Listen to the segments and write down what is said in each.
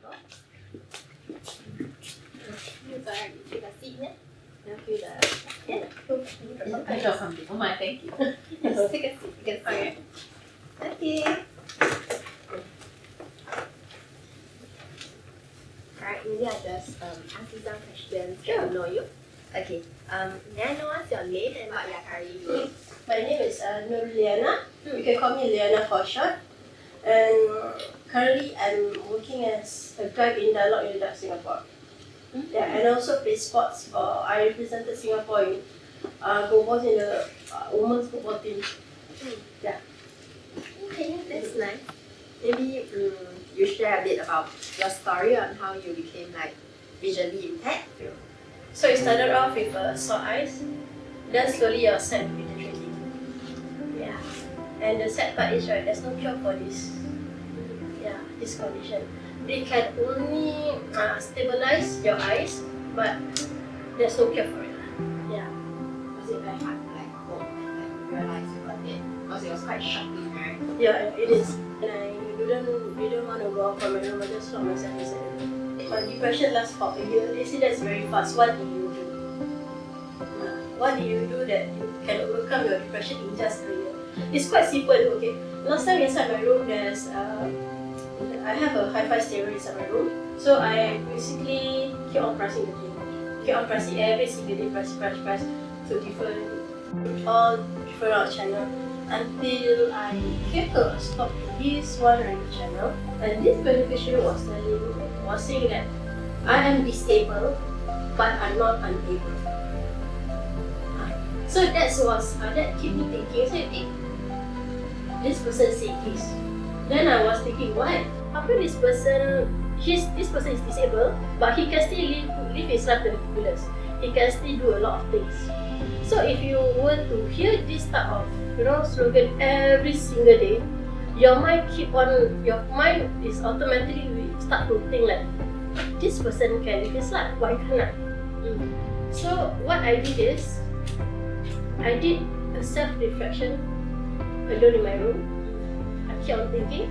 top. Sorry, take a seat here. Now feel the I got something. Oh my, thank you. Yes, take a seat. You can sit. Okay. Alright, maybe I just ask you some questions, get to know you. Okay. May I know what's your name and what you're currently doing? My name is Nurliana. You can call me Liana for short. And currently I'm working as a guide in Dialogue Uniduct Singapore. Yeah, and I also play sports. I represented Singapore in goalballs in the women's football team. Yeah. Okay, that's nice. Maybe you share a bit about your story on how you became like visually impaired. So it started off with sore eyes. Then slowly your sight will be deteriorating. Yeah. And the sad part is right, there's no cure for this. Yeah, this condition. They can only stabilize your eyes, but there's no cure for it. Yeah. Was it very hard to like cope and like realize you got it? Because it was quite shocking, right? Yeah, it is. And I didn't want to go out from my room. I just locked myself inside. My depression lasts for a year. They say that's very fast. What do you do? What do you do that you can overcome your depression in just a year? It's quite simple. Okay. Last time inside my room, I have a hi-fi stereo inside my room. So I basically keep on pressing the key. Keep on pressing every single day. Press to all different channel until I came to a stop to this one radio channel. And this beneficiary was saying that I am disabled, but I'm not unable. So that kept me thinking. So I think this person said this. Then I was thinking, why? How come this person is disabled, but he can still live his life to the fullest. He can still do a lot of things. So if you were to hear this type of slogan every single day, your mind is automatically start to think like, this person can live his life, why can't I? So what I did is, I did a self-reflection alone in my room. I kept on thinking,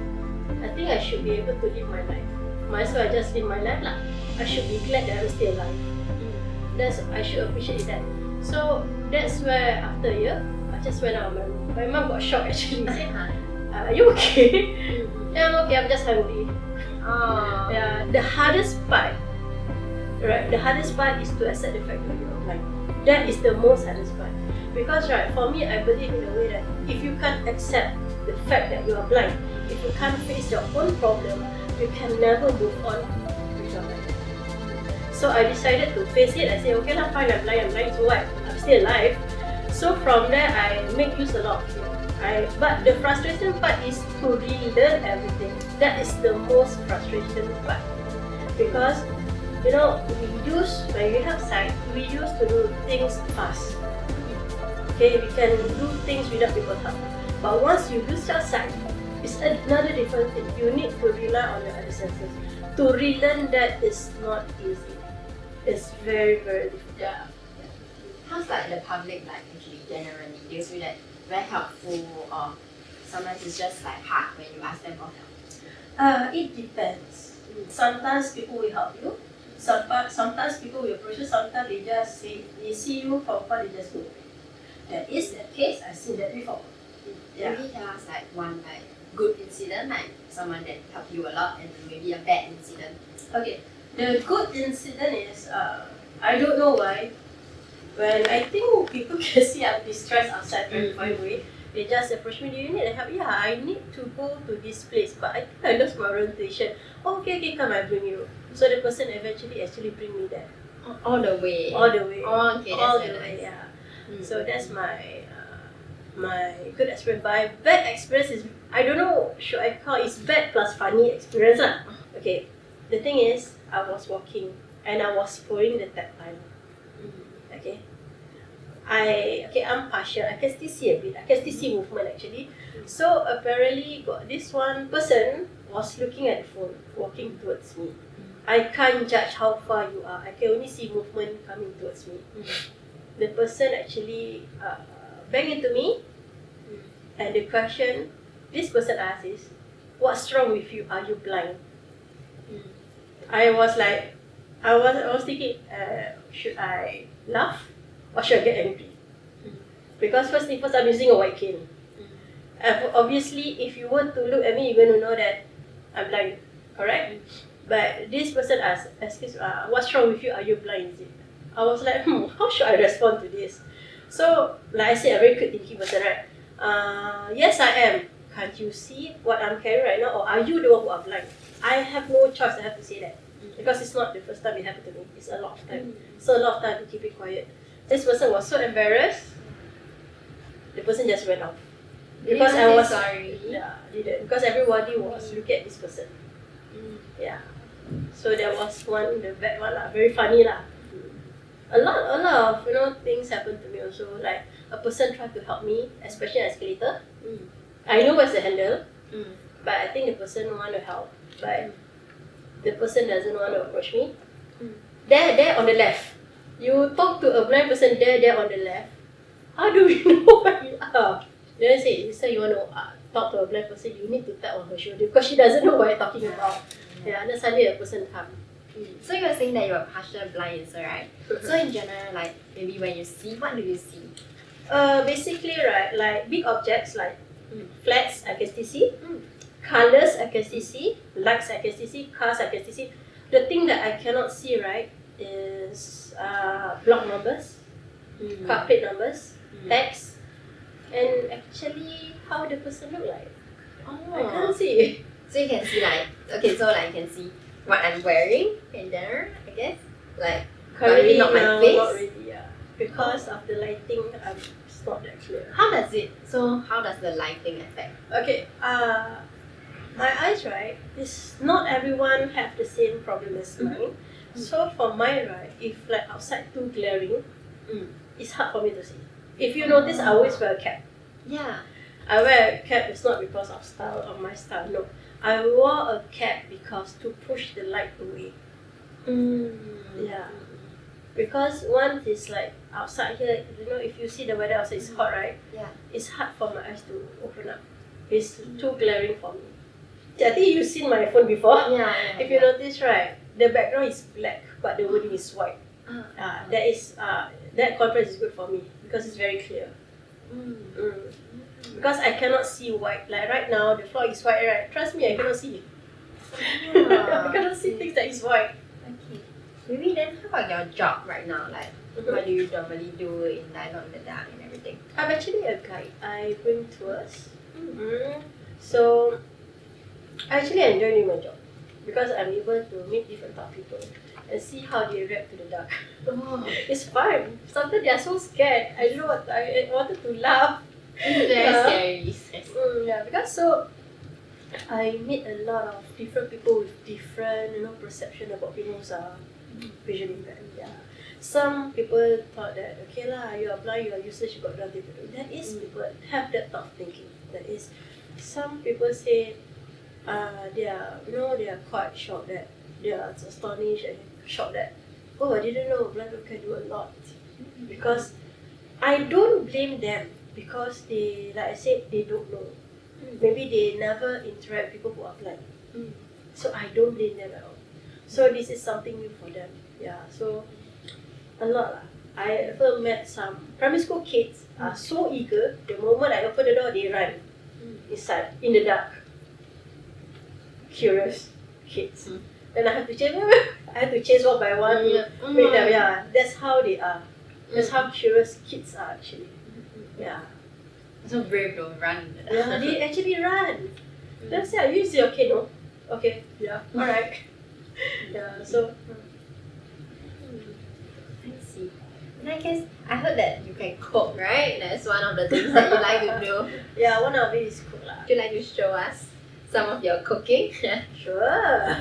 I think I should be able to live my life. Might as well I just live my life lah. I should be glad that I'm still alive. I should appreciate that. So that's where after a year, I just went out of my room. My mom got shocked actually. She said, are you okay? Yeah, I'm okay, I'm just hungry. Yeah, the hardest part is to accept the fact that you're blind. That is the most hardest part. Because for me, I believe in a way that if you can't accept the fact that you are blind, if you can't face your own problem, you can never move on with your life. So I decided to face it. I said, okay lah, fine, I'm blind, so what? I'm still alive. So from there, I make use a lot of it. But the frustration part is to relearn everything. That is the most frustration part. Because, when we have sight, we used to do things fast. Okay, we can do things without people's help. But once you lose your sight, it's another different thing. You need to rely on your other senses. To relearn that is not easy. It's very, very difficult. Yeah. How's like the public like actually generally? Do you feel that very helpful or sometimes it's just like hard when you ask them for help? It depends. Sometimes people will help you. Sometimes people will approach you. Sometimes they see you from far, they just go away. That is the case. I've seen that before. Yeah. Maybe tell us like one like good incident, like someone that helped you a lot, and maybe a bad incident. Okay. The good incident is I don't know why. When I think people can see I'm distressed outside trying to find a way, they just approach me. Do you need help? Yeah, I need to go to this place, but I think I lost my orientation. Oh, okay, come, I bring you. So the person eventually actually bring me there. All the way. All the way. Oh, okay, that's all very the way. nice. Yeah. So that's my good experience. My bad experience is, I don't know, should I call it's bad plus funny experience lah. Okay, the thing is, I was walking and I was following the tap line. Okay, I'm partial. I can still see a bit. I can still see movement actually. So apparently, got this one person was looking at the phone, walking towards me. I can't judge how far you are. I can only see movement coming towards me. The person actually banged into me, and the question this person asked is, "What's wrong with you? Are you blind?" I was like, I was thinking, should I laugh or should I get angry? Because first thing first, I'm using a white cane. Obviously, if you were to look at me, you're going to know that I'm blind, correct? But this person asked, excuse, what's wrong with you? Are you blind? Is it? I was like, how should I respond to this? So, like I said, a very quick thinking person, right? Yes, I am. Can't you see what I'm carrying right now? Or are you the one who are blind? I have no choice, I have to say that. Because it's not the first time it happened to me. It's a lot of time. So a lot of time to keep it quiet. This person was so embarrassed. The person just went off. Because I was sorry. Yeah, didn't. Because everybody was looking at this person. Yeah. So there was one, the bad one lah, very funny lah. A lot of things happened to me also. Like a person tried to help me, especially an escalator. I know where's the handle, but I think the person want to help, but the person doesn't want to approach me. There on the left. You talk to a blind person there on the left. How do we know where we are? Then I say, so you want to talk to a blind person, you need to tap on her shoulder because she doesn't know what you're talking about. Yeah, then suddenly a person come. So you were saying that you're partial blind, so right? So in general, like maybe when you see, what do you see? Basically, right, like big objects like flats, I can still see. Colors, I can still see. Lights, I can still see. Cars, I can still see. The thing that I cannot see, right, is block numbers, car plate numbers, text, and actually how the person look like. I can't see. So you can see like, okay, so like you can see what I'm wearing in general, I guess. Like, Currently not my now, face. not really, yeah. Because of the lighting, it's not that clear. How does the lighting affect? Okay, my eyes, right, is not everyone have the same problem as mine. So for mine, right, if like outside too glaring, it's hard for me to see. If you notice, I always wear a cap. Yeah. I wear a cap, it's not because of style or my style, no. I wore a cap because to push the light away. Yeah. Because once it's like outside here, if you see the weather outside, it's hot, right? Yeah. It's hard for my eyes to open up. It's too glaring for me. I think you've seen my phone before. Yeah. If you notice, right, the background is black, but the wording is white. That contrast is good for me because it's very clear. Because I cannot see white. Like right now, the floor is white, right? Trust me, I cannot see. I cannot see things that is white. Okay. Maybe then how about your job right now? Like, what do you normally do in Dialogue in the Dark and everything? I'm actually a guide. I bring tours. So I actually enjoy doing my job because I'm able to meet different type of people and see how they react to the dark. It's fun. Sometimes they are so scared. I don't know what I wanted to laugh. Very scary. Yeah, because so I meet a lot of different people with different perception about people who are visually impaired. Yeah. Some people thought that okay lah, you are blind, you are useless, you got nothing to do. That is people have that thought of thinking. That is, some people say they are quite shocked that they are astonished and shocked that I didn't know blind people can do a lot. Because I don't blame them because they, like I said, they don't know. Maybe they never interact with people who are blind. So I don't blame them at all. So this is something new for them. Yeah, so a lot lah. I ever met some primary school kids are so eager. The moment I open the door, they run inside in the dark. Curious kids. Then I have to chase. I have to chase one by one. Make them. Yeah, that's how they are. That's how curious kids are actually. Yeah. So brave though, run. Yeah, they actually run. Then I say, are you still okay? No. Okay. Yeah. All right. Yeah. So. I see. And I guess I heard that you can cook, right? That's one of the things that you like to do. Yeah, one of it is cook lah. Would you like to show us some of your cooking? Sure.